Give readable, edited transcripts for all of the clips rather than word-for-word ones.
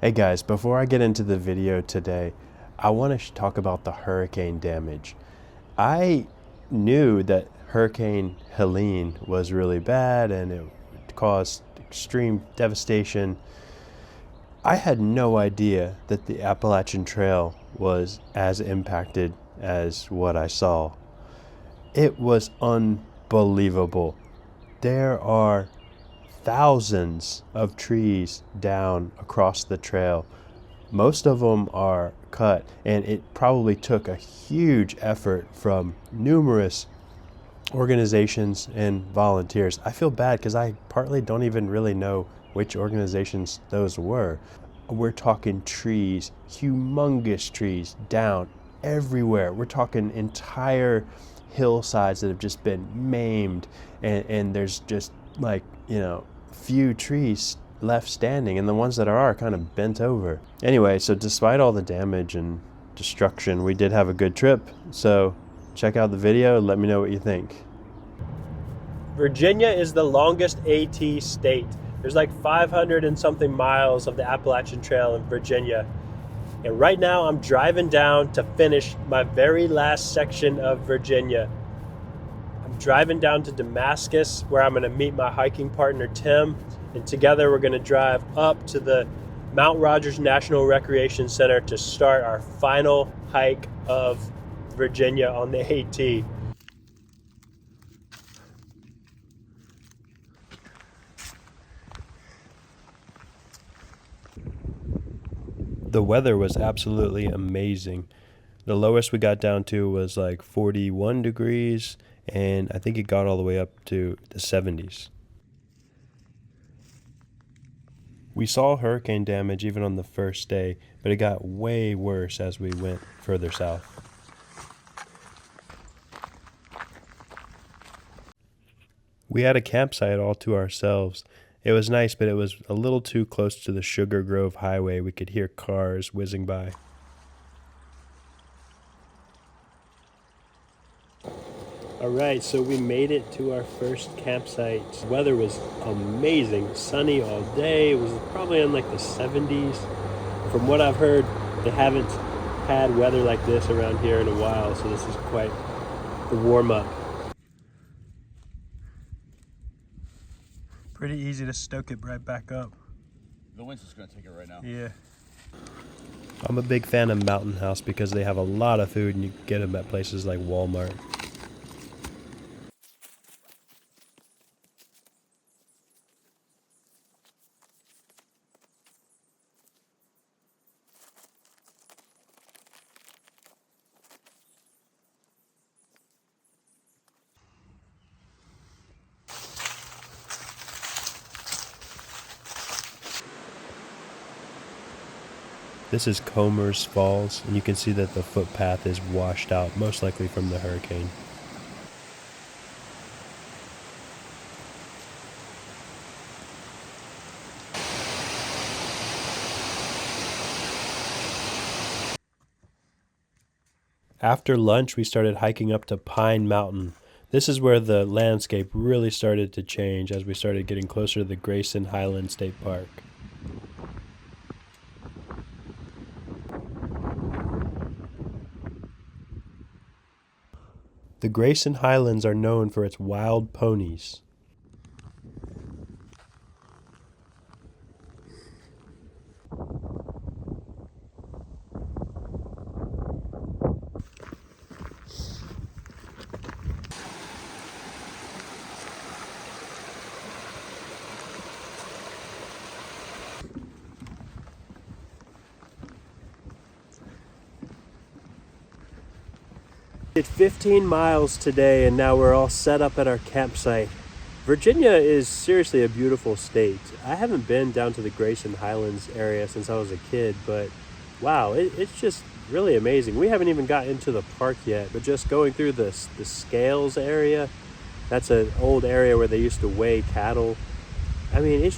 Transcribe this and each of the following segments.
Hey guys, before I get into the video today, I want to talk about the hurricane damage. I knew that Hurricane Helene was really bad and it caused extreme devastation. I had no idea that the Appalachian Trail was as impacted as what I saw. It was unbelievable. There are thousands of trees down across the trail. Most of them are cut, and it probably took a huge effort from numerous organizations and volunteers. I feel bad because I partly don't even really know which organizations those were. We're talking trees, humongous trees down everywhere. We're talking entire hillsides that have just been maimed, and there's just like, few trees left standing, and the ones that are kind of bent over. Anyway, so despite all the damage and destruction, we did have a good trip. So check out the video and let me know what you think. Virginia is the longest AT state. There's like 500 and something miles of the Appalachian Trail in Virginia. And right now I'm driving down to finish my very last section of Virginia. I'm driving down to Damascus, where I'm going to meet my hiking partner Tim, and together we're going to drive up to the Mount Rogers National Recreation Center to start our final hike of Virginia on the AT. The weather was absolutely amazing. The lowest we got down to was like 41 degrees, and I think it got all the way up to the 70s. We saw hurricane damage even on the first day, but it got way worse as we went further south. We had a campsite all to ourselves. It was nice, but it was a little too close to the Sugar Grove Highway. We could hear cars whizzing by. All right, so we made it to our first campsite. The weather was amazing, sunny all day. It was probably in like the 70s. From what I've heard, they haven't had weather like this around here in a while, so this is quite the warm-up. Pretty easy to stoke it right back up. The wind's just gonna take it right now. Yeah. I'm a big fan of Mountain House because they have a lot of food and you get them at places like Walmart. This is Comer's Falls, and you can see that the footpath is washed out, most likely from the hurricane. After lunch, we started hiking up to Pine Mountain. This is where the landscape really started to change as we started getting closer to the Grayson Highlands State Park. The Grayson Highlands are known for its wild ponies. Did 15 miles today, and now we're all set up at our campsite. Virginia is seriously a beautiful state. I haven't been down to the Grayson Highlands area since I was a kid, but wow, it's just really amazing. We haven't even got into the park yet, but just going through the scales area, that's an old area where they used to weigh cattle. I mean, it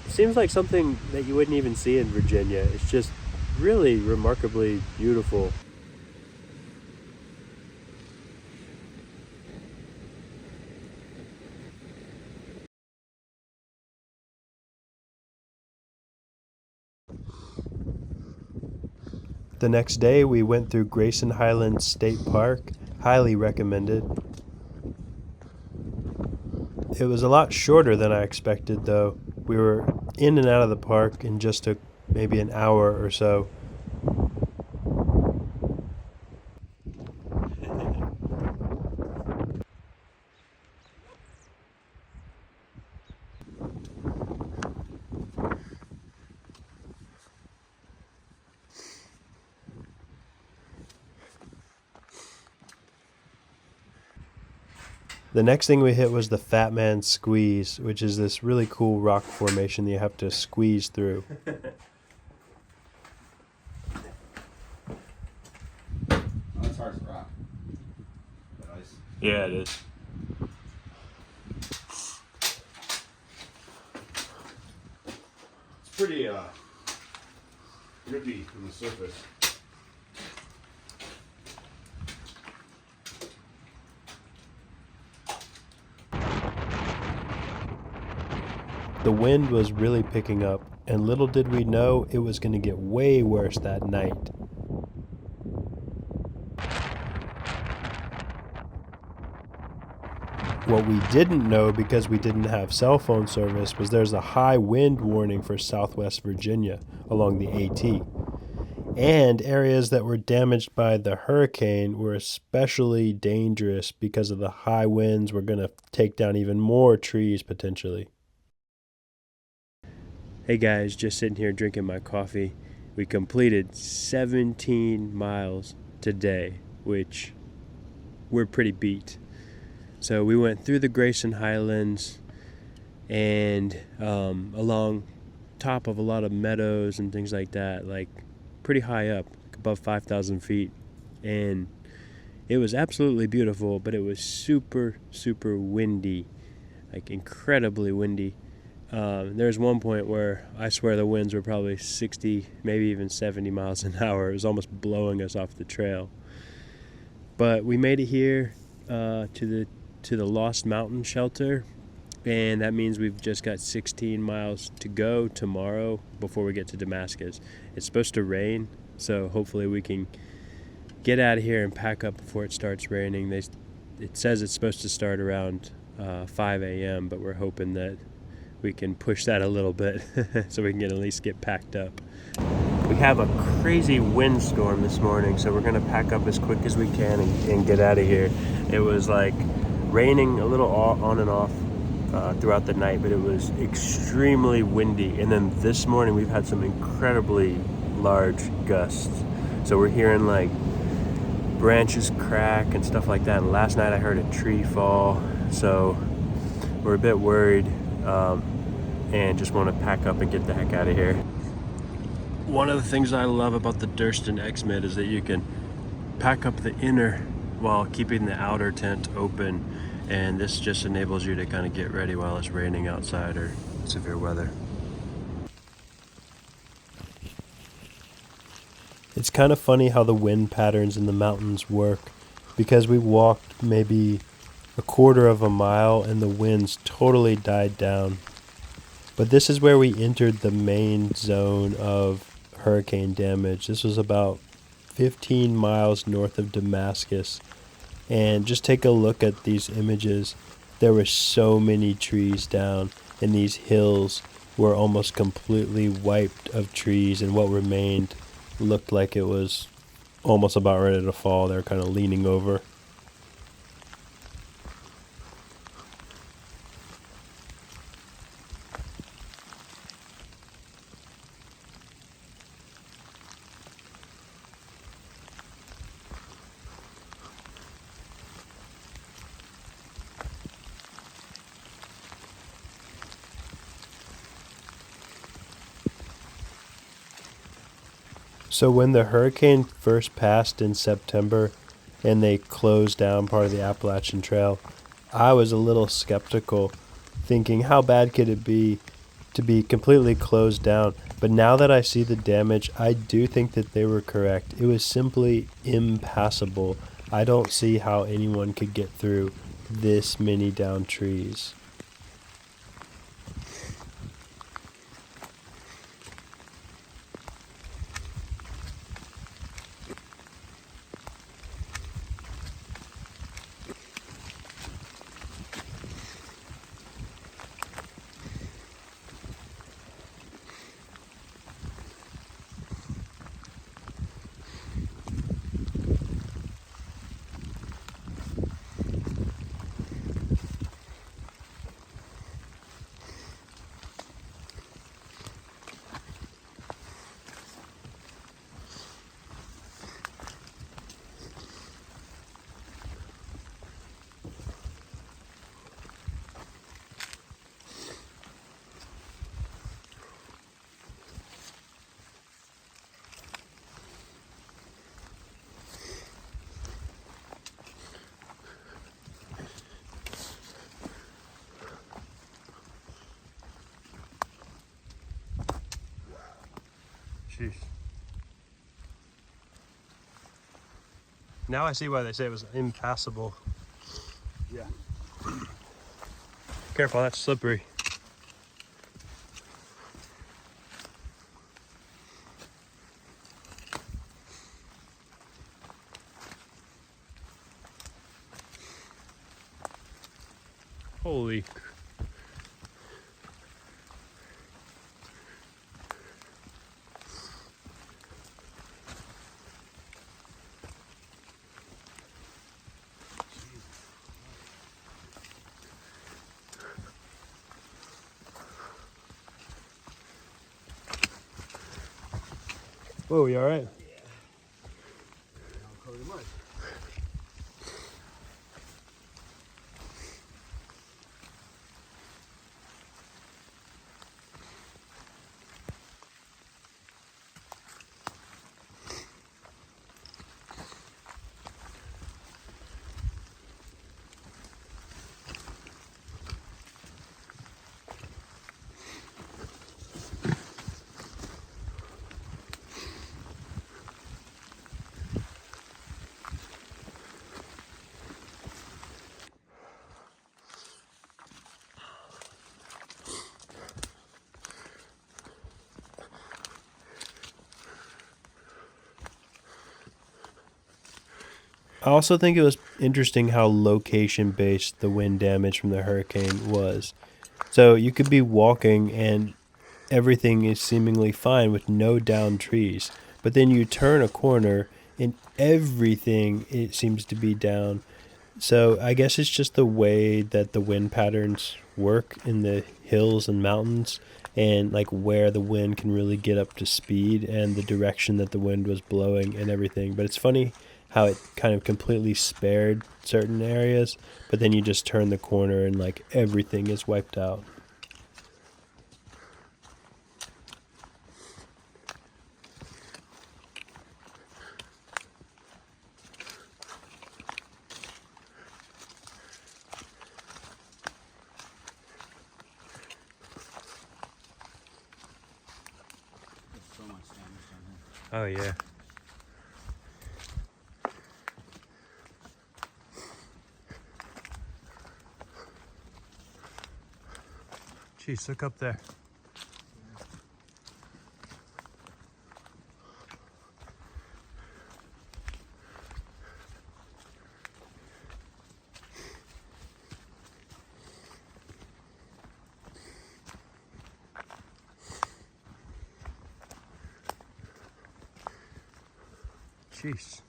seems like something that you wouldn't even see in Virginia. It's just really remarkably beautiful. The next day we went through Grayson Highlands State Park. Highly recommended. It was a lot shorter than I expected though. We were in and out of the park in just maybe an hour or so. The next thing we hit was the Fat Man Squeeze, which is this really cool rock formation that you have to squeeze through. Oh, that's hard as rock. Nice. Yeah, it is. It's pretty grippy from the surface. The wind was really picking up, and little did we know it was going to get way worse that night. What we didn't know, because we didn't have cell phone service, was there's a high wind warning for Southwest Virginia along the AT. And areas that were damaged by the hurricane were especially dangerous because of the high winds were going to take down even more trees potentially. Hey guys, just sitting here drinking my coffee. We completed 17 miles today, which we're pretty beat. So we went through the Grayson Highlands and along top of a lot of meadows and things like that, like pretty high up, above 5,000 feet. And it was absolutely beautiful, but it was super, super windy, like incredibly windy. There was one point where I swear the winds were probably 60, maybe even 70 miles an hour. It was almost blowing us off the trail. But we made it here to the Lost Mountain Shelter, and that means we've just got 16 miles to go tomorrow before we get to Damascus. It's supposed to rain, so hopefully we can get out of here and pack up before it starts raining. It says it's supposed to start around 5 a.m., but we're hoping that we can push that a little bit so we can at least get packed up. We have a crazy windstorm this morning, so we're gonna pack up as quick as we can and get out of here. It was like raining a little on and off throughout the night, but it was extremely windy. And then this morning we've had some incredibly large gusts. So we're hearing like branches crack and stuff like that. And last night I heard a tree fall. So we're a bit worried. And just want to pack up and get the heck out of here. One of the things I love about the Durston X-Mid is that you can pack up the inner while keeping the outer tent open, and this just enables you to kind of get ready while it's raining outside or severe weather. It's kind of funny how the wind patterns in the mountains work, because we walked maybe a quarter of a mile and the winds totally died down. But this is where we entered the main zone of hurricane damage. This was about 15 miles north of Damascus. And just take a look at these images. There were so many trees down, and these hills were almost completely wiped of trees, and what remained looked like it was almost about ready to fall. They were kind of leaning over. So when the hurricane first passed in September and they closed down part of the Appalachian Trail, I was a little skeptical, thinking how bad could it be to be completely closed down. But now that I see the damage, I do think that they were correct. It was simply impassable. I don't see how anyone could get through this many downed trees. Jeez. Now I see why they say it was impassable. Yeah. Careful, that's slippery. Holy. Whoa, you alright? I also think it was interesting how location based the wind damage from the hurricane was. So you could be walking and everything is seemingly fine with no downed trees, but then you turn a corner and everything it seems to be down. So I guess it's just the way that the wind patterns work in the hills and mountains, and like where the wind can really get up to speed and the direction that the wind was blowing and everything. But it's funny how it kind of completely spared certain areas, but then you just turn the corner and like everything is wiped out. So much damage down here. Oh yeah. Jeez, look up there. Jeez.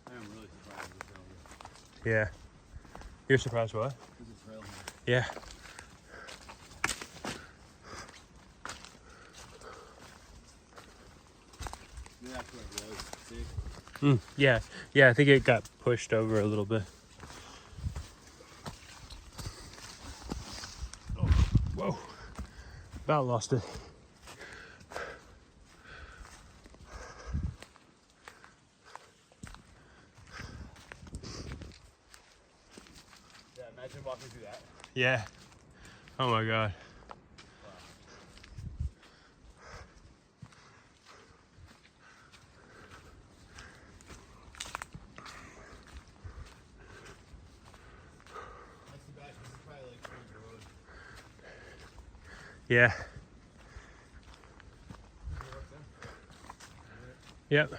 I am really surprised with the trail here. Yeah. You're surprised what? There's a trail here. Yeah. Maybe that's where it was. See? Yeah. Yeah, I think it got pushed over a little bit. Oh, whoa. About lost it. Yeah, imagine walking through that. Yeah. Oh my god. That's the bad. This is probably like towards the road. Yeah. Yep.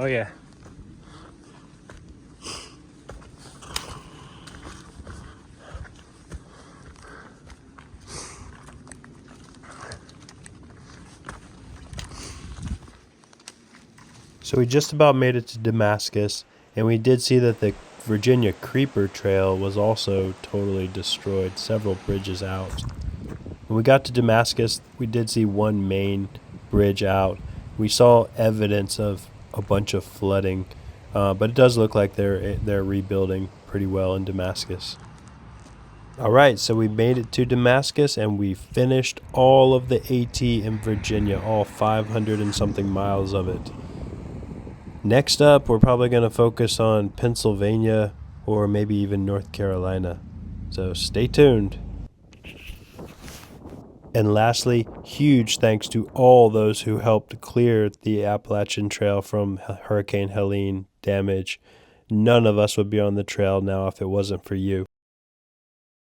Oh yeah. So we just about made it to Damascus, and we did see that the Virginia Creeper Trail was also totally destroyed, several bridges out. When we got to Damascus, we did see one main bridge out. We saw evidence of a bunch of flooding, but it does look like they're rebuilding pretty well in Damascus. All right, so we made it to Damascus, and we finished all of the AT in Virginia, all 500 and something miles of it. Next up, we're probably going to focus on Pennsylvania or maybe even North Carolina. So stay tuned. And lastly, huge thanks to all those who helped clear the Appalachian Trail from Hurricane Helene damage. None of us would be on the trail now if it wasn't for you.